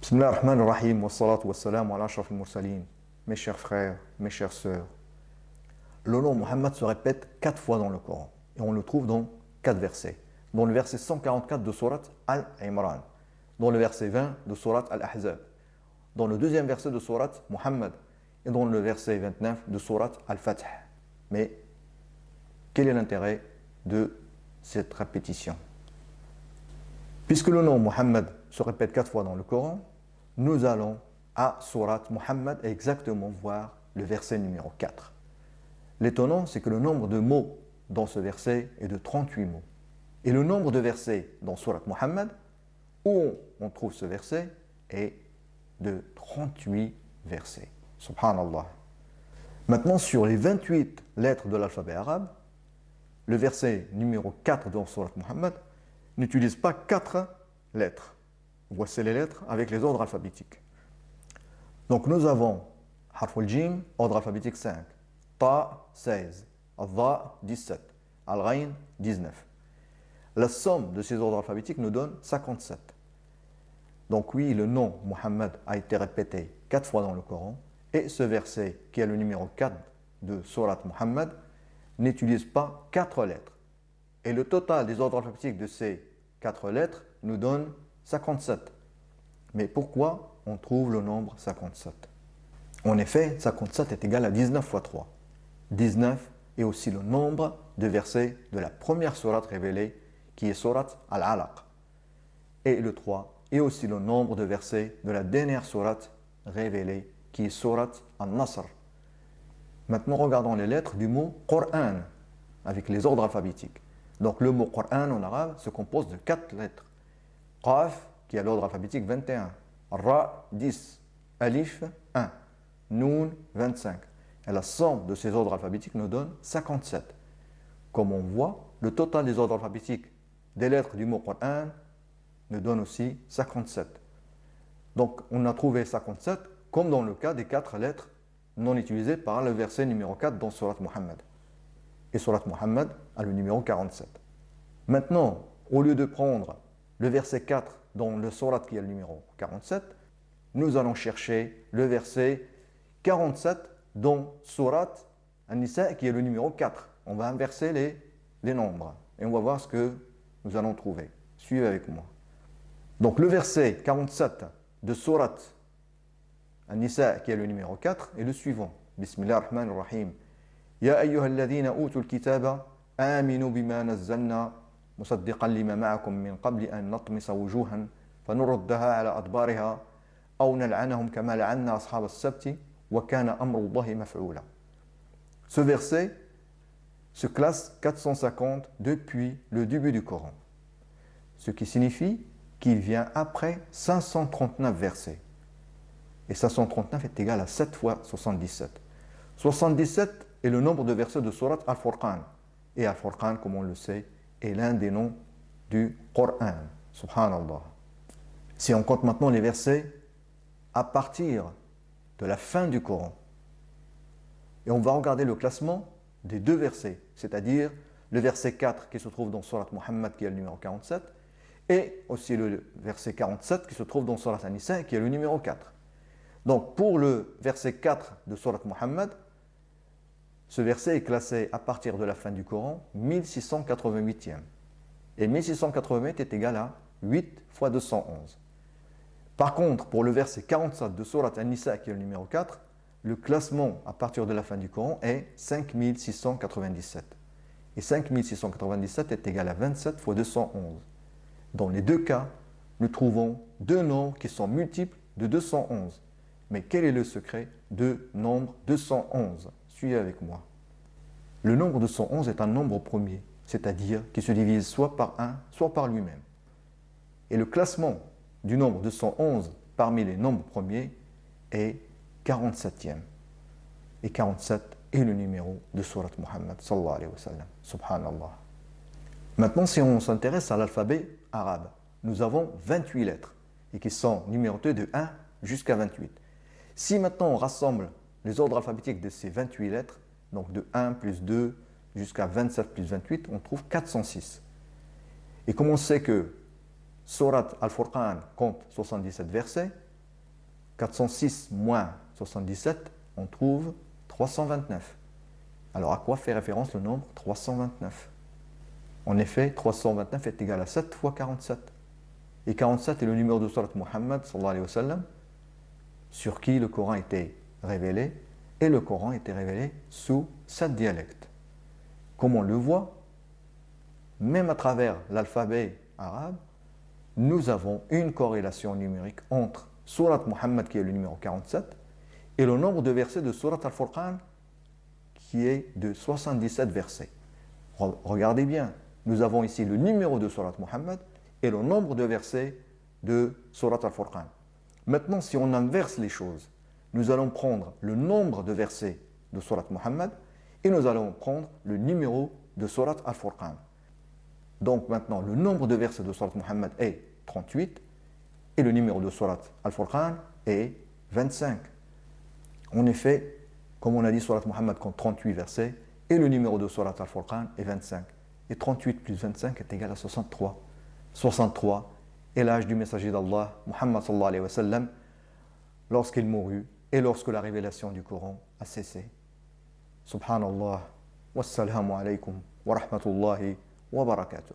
Bismillah ar-Rahman ar-Rahim, wa salatu wa salam ala ashraf al-mursalin. Mes chers frères, mes chères sœurs, le nom Muhammad se répète 4 fois dans le Coran et on le trouve dans 4 versets. Dans le verset 144 de Surat Al-Imran, dans le verset 20 de Surat Al-Ahzab, dans le deuxième verset de Surat Muhammad et dans le verset 29 de Surat Al-Fath. Mais quel est l'intérêt de cette répétition? Puisque le nom Muhammad se répète 4 fois dans le Coran, nous allons à Surat Muhammad exactement voir le verset numéro 4. L'étonnant, c'est que le nombre de mots dans ce verset est de 38 mots. Et le nombre de versets dans Surat Muhammad, où on trouve ce verset, est de 38 versets. Subhanallah. Maintenant, sur les 28 lettres de l'alphabet arabe, le verset numéro 4 dans Surat Muhammad n'utilise pas 4 lettres. Voici les lettres avec les ordres alphabétiques. Donc nous avons Harf al-Jim, ordre alphabétique 5, Ta 16, Al-Dha 17, Al-Ghayn 19. La somme de ces ordres alphabétiques nous donne 57. Donc oui, le nom Muhammad a été répété 4 fois dans le Coran et ce verset, qui est le numéro 4 de Surat Muhammad, n'utilise pas 4 lettres. Et le total des ordres alphabétiques de ces 4 lettres nous donne 57. Mais pourquoi on trouve le nombre 57? En effet, 57 est égal à 19 fois 3. 19 est aussi le nombre de versets de la première sourate révélée, qui est Surat Al-Alaq. Et le 3 est aussi le nombre de versets de la dernière sourate révélée, qui est Surat Al-Nasr. Maintenant, regardons les lettres du mot Qur'an, avec les ordres alphabétiques. Donc le mot Qur'an en arabe se compose de 4 lettres. Qaf, qui est l'ordre alphabétique 21. Ra, 10. Alif, 1. Noun, 25. Et la somme de ces ordres alphabétiques nous donne 57. Comme on voit, le total des ordres alphabétiques des lettres du mot Qur'an nous donne aussi 57. Donc on a trouvé 57 comme dans le cas des 4 lettres non utilisées par le verset numéro 4 dans Surat Muhammad. Et Surat Muhammad a le numéro 47. Maintenant, au lieu de prendre le verset 4 dans le Surat qui est le numéro 47, nous allons chercher le verset 47 dans Surat An-Nisa qui est le numéro 4. On va inverser les nombres et on va voir ce que nous allons trouver. Suivez avec moi. Donc le verset 47 de Surat An-Nisa qui est le numéro 4 est le suivant. Bismillah ar-Rahman ar-Rahim. Ya ayyuhal ladhina utul kitaba aminu bima nazzalna مصدقا لما معكم من قبل أن نطمس وجوها فنردها على أدبارها أو نلعنهم كما لعنا أصحاب السبت وكان أمر الله مفعولا. Ce verset se classe 450 depuis le début du Coran, ce qui signifie qu'il vient après 539 versets. Et 539 est égal à 7 fois 77. 77 est le nombre de versets de Surat Al-Furqan. Et Al-Furqan, comme on le sait, est l'un des noms du Coran. Subhanallah. Si on compte maintenant les versets à partir de la fin du Coran, et on va regarder le classement des 2 versets, c'est-à-dire le verset 4 qui se trouve dans Surat Muhammad qui est le numéro 47, et aussi le verset 47 qui se trouve dans Surat An-Nisa qui est le numéro 4. Donc pour le verset 4 de Surat Muhammad, ce verset est classé à partir de la fin du Coran, 1688e. Et 1688 est égal à 8 fois 211. Par contre, pour le verset 47 de Surat An-Nisa, qui est le numéro 4, le classement à partir de la fin du Coran est 5697. Et 5697 est égal à 27 fois 211. Dans les 2 cas, nous trouvons 2 nombres qui sont multiples de 211. Mais quel est le secret de nombre 211? Suivez avec moi. Le nombre 211 est un nombre premier, c'est-à-dire qui se divise soit par 1, soit par lui-même. Et le classement du nombre 211 parmi les nombres premiers est 47e. Et 47 est le numéro de Surat Muhammad sallallahu alayhi wa sallam. Subhanallah. Maintenant, si on s'intéresse à l'alphabet arabe, nous avons 28 lettres et qui sont numérotées de 1 jusqu'à 28. Si maintenant on rassemble les ordres alphabétiques de ces 28 lettres, donc de 1 plus 2 jusqu'à 27 plus 28, on trouve 406. Et comme on sait que Surat Al-Furqan compte 77 versets, 406 moins 77, on trouve 329. Alors à quoi fait référence le nombre 329? En effet, 329 est égal à 7 fois 47. Et 47 est le numéro de Surat Muhammad sallallahu alayhi wa sallam, sur qui le Coran était révélé, et le Coran était révélé sous 7 dialectes. Comme on le voit, même à travers l'alphabet arabe, nous avons une corrélation numérique entre Surat Muhammad, qui est le numéro 47, et le nombre de versets de Surat Al-Furqan, qui est de 77 versets. Regardez bien, nous avons ici le numéro de Surat Muhammad et le nombre de versets de Surat Al-Furqan. Maintenant, si on inverse les choses, nous allons prendre le nombre de versets de Surat Muhammad et nous allons prendre le numéro de Surat Al-Furqan. Donc maintenant, le nombre de versets de Surat Muhammad est 38 et le numéro de Surat Al-Furqan est 25. En effet, comme on a dit, Surat Muhammad compte 38 versets et le numéro de Surat Al-Furqan est 25. Et 38 plus 25 est égal à 63. 63 est l'âge du messager d'Allah, Muhammad sallallahu alayhi wa sallam, lorsqu'il mourut et lorsque la révélation du Coran a cessé. Subhanallah, wassalamu alaykum wa rahmatullahi wa barakatuh.